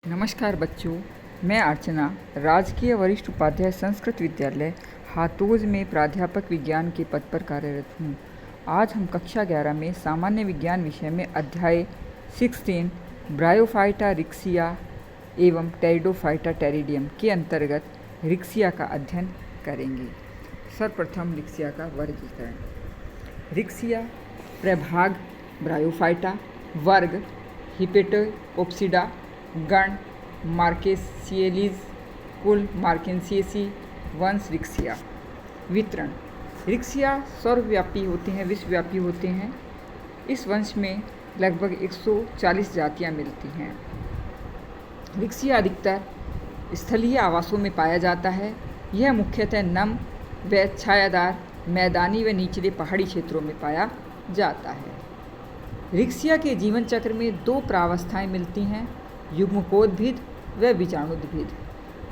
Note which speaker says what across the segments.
Speaker 1: नमस्कार बच्चों, मैं अर्चना राजकीय वरिष्ठ उपाध्याय संस्कृत विद्यालय हातोज में प्राध्यापक विज्ञान के पद पर कार्यरत हूँ। आज हम कक्षा 11 में सामान्य विज्ञान विषय में अध्याय 16 ब्रायोफाइटा रिक्सिया एवं टेरिडोफाइटा टेरिडियम के अंतर्गत रिक्सिया का अध्ययन करेंगे। सर्वप्रथम रिक्सिया का वर्गीकरण। रिक्सिया प्रभाग ब्रायोफाइटा, वर्ग हिपेटोप्सिडा, गण मार्केसिएलीज, कुल मार्केसिएसी, वंश रिक्सिया। वितरण। रिक्सिया सर्वव्यापी होते हैं, विश्वव्यापी होते हैं। इस वंश में लगभग 140 जातियां मिलती हैं। रिक्सिया अधिकतर स्थलीय आवासों में पाया जाता है। यह मुख्यतः नम व छायादार मैदानी व निचले पहाड़ी क्षेत्रों में पाया जाता है। रिक्सिया के जीवन चक्र में 2 प्रावस्थाएं मिलती हैं, युग्मकोद्भिद व बीजाणुद्भिद।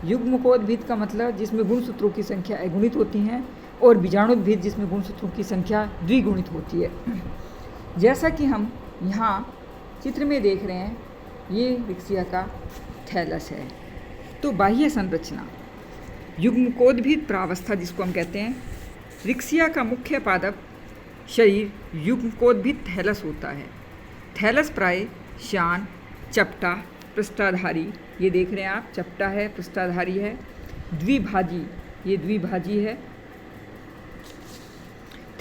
Speaker 1: युग्मकोद्भिद का मतलब जिसमें गुणसूत्रों की संख्या अगुणित होती हैं, और बीजाणुद्भिद जिसमें गुणसूत्रों की संख्या द्विगुणित होती है। जैसा कि हम यहाँ चित्र में देख रहे हैं, ये रिक्सिया का थैलस है। तो बाह्य संरचना। युग्मकोद्भिद प्रावस्था जिसको हम कहते हैं, रिक्सिया का मुख्य पादप शरीर युग्मकोद्भिद थैलस होता है। थैलस प्राय श्यान, चपटा, पृष्ठाधारी, ये देख रहे हैं आप, चपटा है, पृष्ठाधारी है। द्विभाजी, ये द्विभाजी है।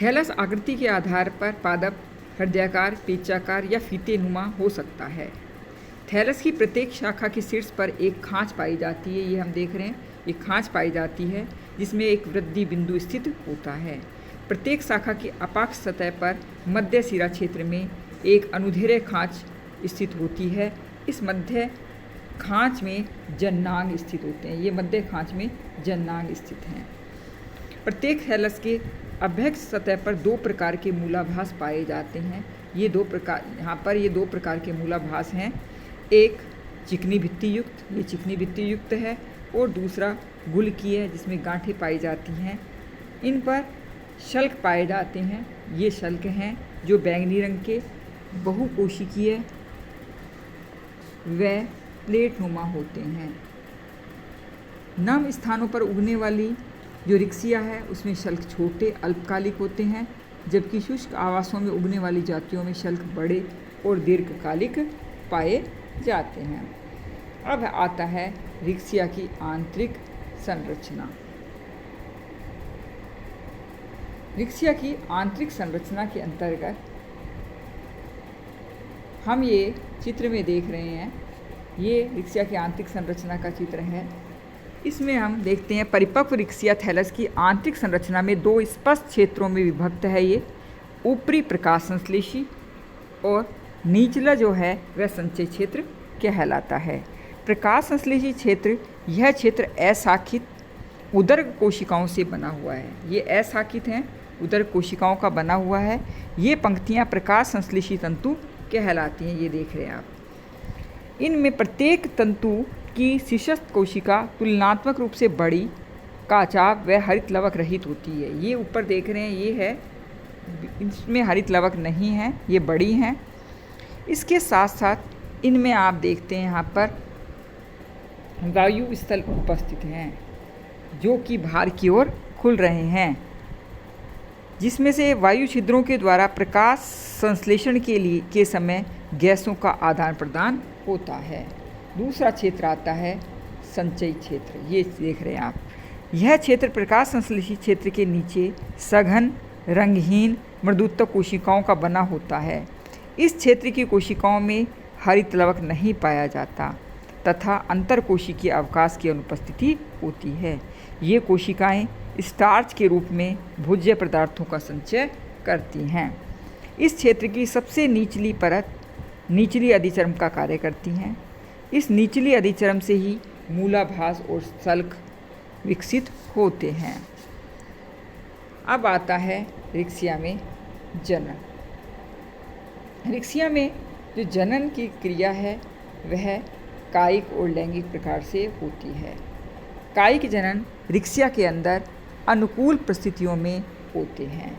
Speaker 1: थैलस आकृति के आधार पर पादप हृदयाकार, पेचाकार या फीतेनुमा हो सकता है। थैलस की प्रत्येक शाखा के शीर्ष पर एक खांच पाई जाती है। ये हम देख रहे हैं, एक खांच पाई जाती है जिसमें एक वृद्धि बिंदु स्थित होता है। प्रत्येक शाखा की अपाक्ष सतह पर मध्य सिरा क्षेत्र में एक अनुदैर्ध्य खांच स्थित होती है। इस मध्य खांच में जननांग स्थित होते हैं। ये मध्य खांच में जननांग स्थित हैं। प्रत्येक थैलस के अभ्यक्ष सतह पर 2 प्रकार के मूलाभास पाए जाते हैं। ये 2 प्रकार, यहाँ पर ये 2 प्रकार के मूलाभास हैं। एक चिकनी भित्ति युक्त, ये चिकनी भित्ति युक्त है, और दूसरा गुल्की है जिसमें गांठें पाई जाती हैं। इन पर शल्क पाए जाते हैं। ये शल्क हैं जो बैंगनी रंग के बहुकोशिकीय व प्लेटनुमा होते हैं। नम स्थानों पर उगने वाली जो रिक्सिया है उसमें शल्क छोटे अल्पकालिक होते हैं, जबकि शुष्क आवासों में उगने वाली जातियों में शल्क बड़े और दीर्घकालिक पाए जाते हैं। अब आता है रिक्सिया की आंतरिक संरचना। रिक्सिया की आंतरिक संरचना के अंतर्गत हम ये चित्र में देख रहे हैं, ये रिक्सिया की आंतरिक संरचना का चित्र है। इसमें हम देखते हैं परिपक्व रिक्सिया थैलस की आंतरिक संरचना में 2 स्पष्ट क्षेत्रों में विभक्त है। ये ऊपरी प्रकाश संश्लेषी और निचला जो है वह संचय क्षेत्र कहलाता है। प्रकाश संश्लेषी क्षेत्र, यह क्षेत्र अशाखित उदर कोशिकाओं से बना हुआ है। ये अशाखित हैं, उदर कोशिकाओं का बना हुआ है। ये पंक्तियाँ प्रकाश संश्लेषी तंतु कहलाती हैं। ये देख रहे हैं आप। इनमें प्रत्येक तंतु की शीर्षस्थ कोशिका तुलनात्मक रूप से बड़ी, काचाभ व हरित लवक रहित होती है। ये ऊपर देख रहे हैं, ये है, इसमें हरित लवक नहीं है, ये बड़ी हैं। इसके साथ साथ इनमें आप देखते हैं यहाँ पर वायु स्थल उपस्थित हैं जो कि बाहर की ओर खुल रहे हैं, जिसमें से वायु छिद्रों के द्वारा प्रकाश संश्लेषण के समय गैसों का आदान प्रदान होता है। दूसरा क्षेत्र आता है संचयी क्षेत्र। ये देख रहे हैं आप। यह क्षेत्र प्रकाश संश्लेषी क्षेत्र के नीचे सघन, रंगहीन, मृदुत्व कोशिकाओं का बना होता है। इस क्षेत्र की कोशिकाओं में हरित लवक नहीं पाया जाता तथा अंतरकोशिकीय अवकाश की अनुपस्थिति होती है। ये कोशिकाएं स्टार्च के रूप में भोज्य पदार्थों का संचय करती हैं। इस क्षेत्र की सबसे निचली परत निचली अधिचर्म का कार्य करती हैं। इस निचली अधिचर्म से ही मूलाभास और शल्क विकसित होते हैं। अब आता है रिक्सिया में जनन। रिक्सिया में जो जनन की क्रिया है वह कायिक और लैंगिक प्रकार से होती है। कायिक जनन रिक्सिया के अंदर अनुकूल परिस्थितियों में होते हैं।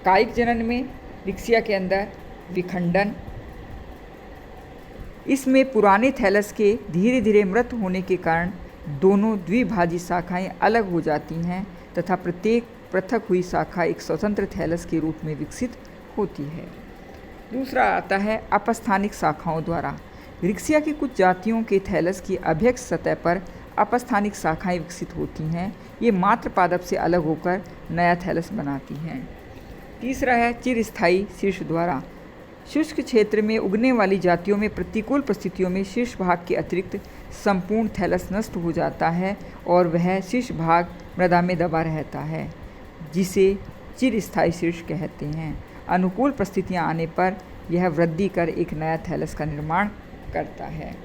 Speaker 1: कायिक जनन में रिक्सिया के अंदर विखंडन इसमें पुराने थैलस के धीरे धीरे मृत होने के कारण दोनों द्विभाजी शाखाएं अलग हो जाती हैं तथा प्रत्येक पृथक हुई शाखा एक स्वतंत्र थैलस के रूप में विकसित होती है। दूसरा आता है अपस्थानिक शाखाओं द्वारा। रिक्सिया की कुछ जातियों के थैलस की अभ्यक्ष सतह पर अपस्थानिक शाखाएं विकसित होती हैं। ये मात्र पादप से अलग होकर नया थैलस बनाती हैं। तीसरा है चिरस्थायी शीर्ष द्वारा। शुष्क क्षेत्र में उगने वाली जातियों में प्रतिकूल परिस्थितियों में शीर्ष भाग के अतिरिक्त संपूर्ण थैलस नष्ट हो जाता है और वह शीर्ष भाग मृदा में दबा रहता है, जिसे चिरस्थायी शीर्ष कहते हैं। अनुकूल परिस्थितियां आने पर यह वृद्धि कर एक नया थैलस का निर्माण करता है।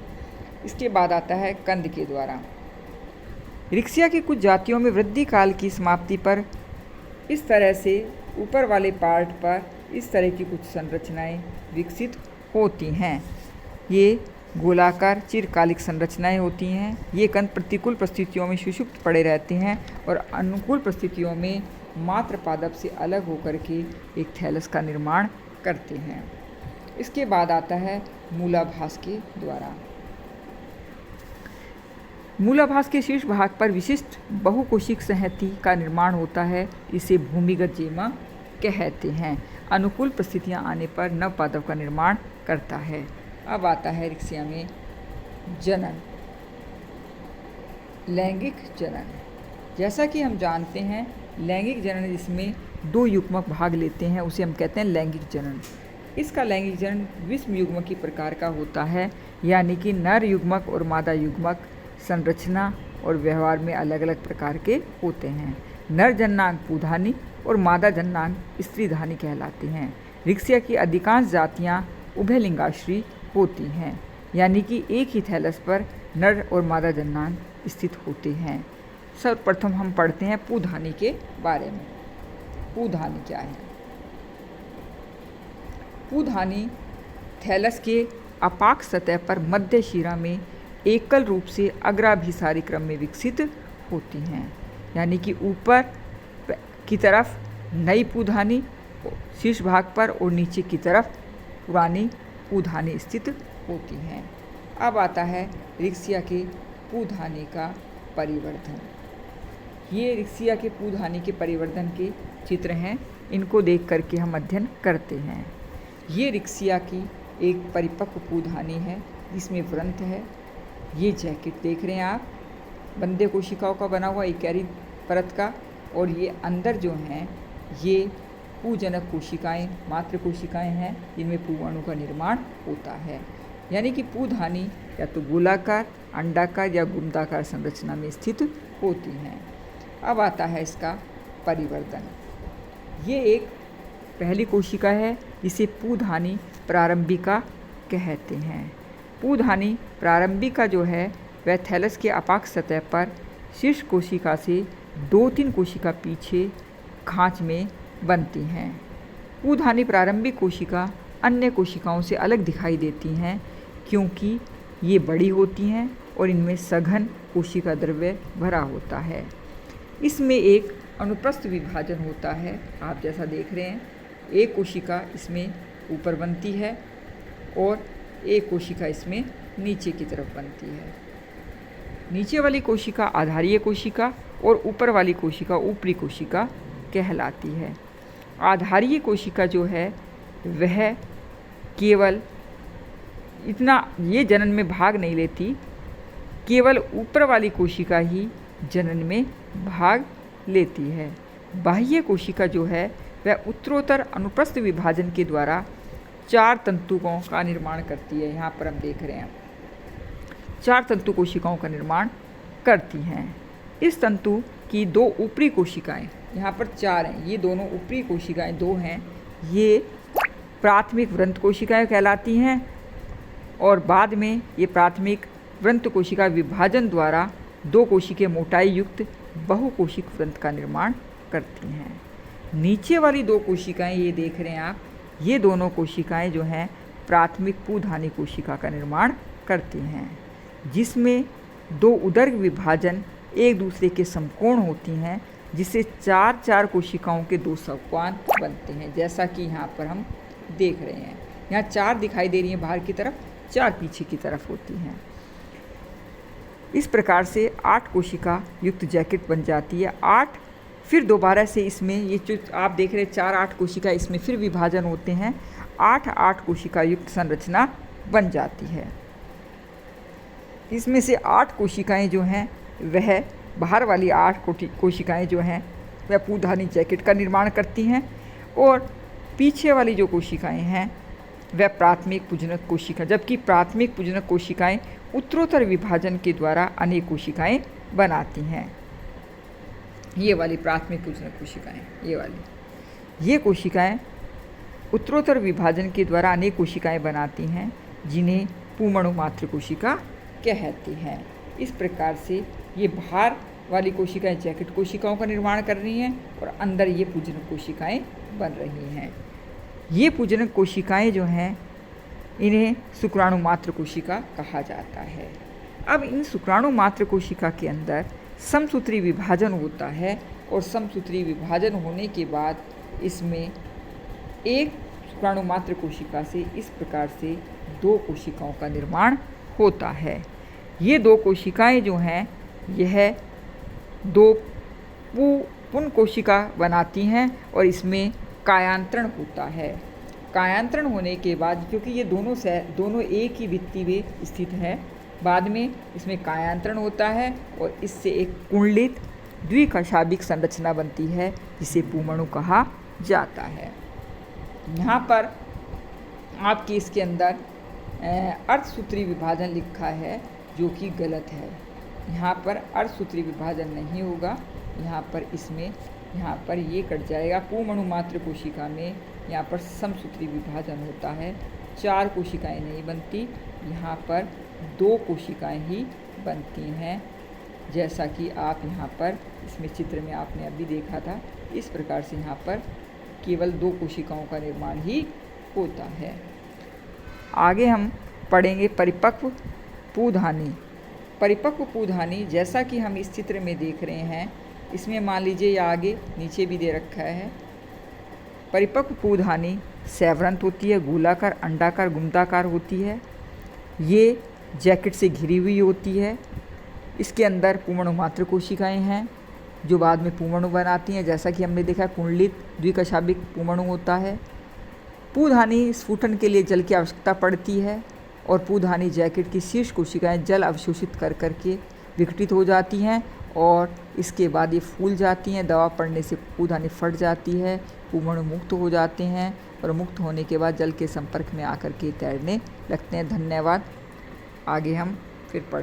Speaker 1: इसके बाद आता है कंद के द्वारा। रिक्सिया की कुछ जातियों में वृद्धि काल की समाप्ति पर इस तरह से ऊपर वाले पार्ट पर इस तरह की कुछ संरचनाएं विकसित होती हैं। ये गोलाकार चिरकालिक संरचनाएं होती हैं। ये कंद प्रतिकूल परिस्थितियों में सुषुप्त पड़े रहते हैं और अनुकूल परिस्थितियों में मात्र पादप से अलग होकर के एक थैलस का निर्माण करते हैं। इसके बाद आता है मूलाभास के द्वारा। मूलाभास के शीर्ष भाग पर विशिष्ट बहुकोशिक संहति का निर्माण होता है। इसे भूमिगत जेमा कहते हैं। अनुकूल परिस्थितियां आने पर नव पादप का निर्माण करता है। अब आता है रिक्सिया में जनन, लैंगिक जनन। जैसा कि हम जानते हैं, लैंगिक जनन जिसमें दो युग्मक भाग लेते हैं उसे हम कहते हैं लैंगिक जनन। इसका लैंगिक जनन विषम युग्मकी प्रकार का होता है, यानी कि नर युग्मक और मादा युग्मक संरचना और व्यवहार में अलग अलग प्रकार के होते हैं। नर जननांग पुधानी और मादा जननांग स्त्रीधानी कहलाते हैं। रिक्सिया की अधिकांश जातियां उभयलिंगाश्री होती हैं, यानी कि एक ही थैलस पर नर और मादा जननांग स्थित होते हैं। सर्वप्रथम हम पढ़ते हैं पुधानी के बारे में। पुधानी क्या है? पुधानी थैलस के अपाक सतह पर मध्य शिरा में एकल रूप से अग्राभिसारी क्रम में विकसित होती हैं, यानी कि ऊपर की तरफ नई पुधानी शीर्ष भाग पर और नीचे की तरफ पुरानी पुधानी स्थित होती हैं। अब आता है रिक्सिया के पुधानी का परिवर्धन। ये रिक्सिया के पुधानी के परिवर्धन के चित्र हैं। इनको देख करके हम अध्ययन करते हैं। ये रिक्सिया की एक परिपक्व पुधानी है जिसमें व्रंत है। ये जैकेट देख रहे हैं आप, बंदे कोशिकाओं का बना हुआ इकैरी परत का, और ये अंदर जो हैं ये पूजनक कोशिकाएं, मात्र कोशिकाएं हैं जिनमें पूअणु का निर्माण होता है। यानी कि पुधानी या तो गोलाकार, अंडाकार या गुंडाकार संरचना में स्थित होती हैं। अब आता है इसका परिवर्धन। ये एक पहली कोशिका है जिसे पुधानी प्रारंभिका कहते हैं। पुधानी प्रारंभिका जो है वह थैलस के अपाक सतह पर शीर्ष कोशिका से 2-3 कोशिका पीछे खांच में बनती हैं। पुधानी प्रारंभिक कोशिका अन्य कोशिकाओं से अलग दिखाई देती हैं क्योंकि ये बड़ी होती हैं और इनमें सघन कोशिका द्रव्य भरा होता है। इसमें एक अनुप्रस्थ विभाजन होता है, आप जैसा देख रहे हैं। एक कोशिका इसमें ऊपर बनती है और एक कोशिका इसमें नीचे की तरफ बनती है। नीचे वाली कोशिका आधारीय कोशिका और ऊपर वाली कोशिका ऊपरी कोशिका कहलाती है। आधारीय कोशिका जो है वह केवल इतना ये जनन में भाग नहीं लेती, केवल ऊपर वाली कोशिका ही जनन में भाग लेती है। बाह्य कोशिका जो है वह उत्तरोत्तर अनुप्रस्थ विभाजन के द्वारा 4 तंतुकों का निर्माण करती है। यहाँ पर हम देख रहे हैं 4 तंतु कोशिकाओं का निर्माण करती हैं। इस तंतु की 2 ऊपरी कोशिकाएं, यहाँ पर 4 हैं, ये दोनों ऊपरी कोशिकाएं 2 हैं, ये प्राथमिक व्रंत कोशिकाएं कहलाती हैं और बाद में ये प्राथमिक व्रंत कोशिका विभाजन द्वारा 2 कोशिकीय मोटाई युक्त बहुकोशिक व्रंत का निर्माण करती हैं। नीचे वाली 2 कोशिकाएं ये देख रहे हैं आप, ये दोनों कोशिकाएं जो हैं प्राथमिक पुधानी कोशिका का निर्माण करती हैं, जिसमें 2 उदर विभाजन एक दूसरे के समकोण होती हैं, जिससे 4 कोशिकाओं के 2 सोपान बनते हैं, जैसा कि यहाँ पर हम देख रहे हैं। यहाँ 4 दिखाई दे रही हैं बाहर की तरफ, 4 पीछे की तरफ होती हैं। इस प्रकार से 8 कोशिका युक्त जैकेट बन जाती है। 8 फिर दोबारा से इसमें ये जो आप देख रहे हैं 4-8 कोशिका, इसमें फिर विभाजन होते हैं। 8 कोशिका युक्त संरचना बन जाती है। इसमें से 8 कोशिकाएं जो हैं वह बाहर वाली 8 कोशिकाएं जो हैं वह पूधानी जैकेट का निर्माण करती हैं, और पीछे वाली जो कोशिकाएं हैं वह प्राथमिक पुंजनक कोशिका, जबकि प्राथमिक पुंजनक कोशिकाएं उत्तरोत्तर विभाजन के द्वारा अनेक कोशिकाएं बनाती हैं। ये वाली प्राथमिक पुंजनक कोशिकाएं, ये कोशिकाएं उत्तरोत्तर विभाजन के द्वारा अनेक कोशिकाएं बनाती हैं, जिन्हें पुमणु मात्र कोशिका कहती हैं। इस प्रकार से ये बाहर वाली कोशिकाएं जैकेट कोशिकाओं का निर्माण कर रही हैं और अंदर ये पुंजनक कोशिकाएं बन रही हैं। ये पुंजनक कोशिकाएं जो हैं इन्हें शुक्राणु मात्र कोशिका कहा जाता है। अब इन शुक्राणु मात्र कोशिका के अंदर समसूत्री विभाजन होता है, और समसूत्री विभाजन होने के बाद इसमें एक शुक्राणु मात्र कोशिका से इस प्रकार से 2 कोशिकाओं का निर्माण होता है। ये 2 कोशिकाएं जो हैं यह 2 पुन कोशिका बनाती हैं, और इसमें कायांतरण होता है। कायांतरण होने के बाद, क्योंकि ये दोनों एक ही भित्ति में स्थित है, बाद में इसमें कायांतरण होता है और इससे एक कुंडलित द्विकशाभिक संरचना बनती है, जिसे पुमणु कहा जाता है। यहाँ पर आपके इसके अंदर अर्धसूत्री विभाजन लिखा है, जो कि गलत है। यहाँ पर अर्धसूत्री विभाजन नहीं होगा, यहाँ पर ये कट जाएगा। पुमणु मात्र कोशिका में यहाँ पर समसूत्री विभाजन होता है, 4 कोशिकाएं नहीं बनती, यहाँ पर 2 कोशिकाएं ही बनती हैं, जैसा कि आप यहाँ पर इसमें चित्र में आपने अभी देखा था। इस प्रकार से यहाँ पर केवल 2 कोशिकाओं का निर्माण ही होता है। आगे हम पढ़ेंगे परिपक्व पूधानी। परिपक्व पूधानी, जैसा कि हम इस चित्र में देख रहे हैं, इसमें मान लीजिए या आगे नीचे भी दे रखा है। परिपक्व पूधानी सैवरंत होती है, गोलाकार, अंडाकार, गुंडाकार होती है। ये जैकेट से घिरी हुई होती है। इसके अंदर पुमणु मात्र कोशिकाएं हैं, जो बाद में पुमणु बनाती हैं, जैसा कि हमने देखा कुंडलित द्विकशाभिक पुमणु होता है। पूधानी स्फुटन के लिए जल की आवश्यकता पड़ती है, और पूधानी जैकेट की शीर्ष कोशिकाएं जल अवशोषित कर करके विघटित हो जाती हैं, और इसके बाद ये फूल जाती हैं। दबाव पड़ने से पूधानी फट जाती है, पुमणु मुक्त हो जाते हैं, और मुक्त होने के बाद जल के संपर्क में आकर के तैरने लगते हैं। धन्यवाद। आगे हम फिर पढ़ें।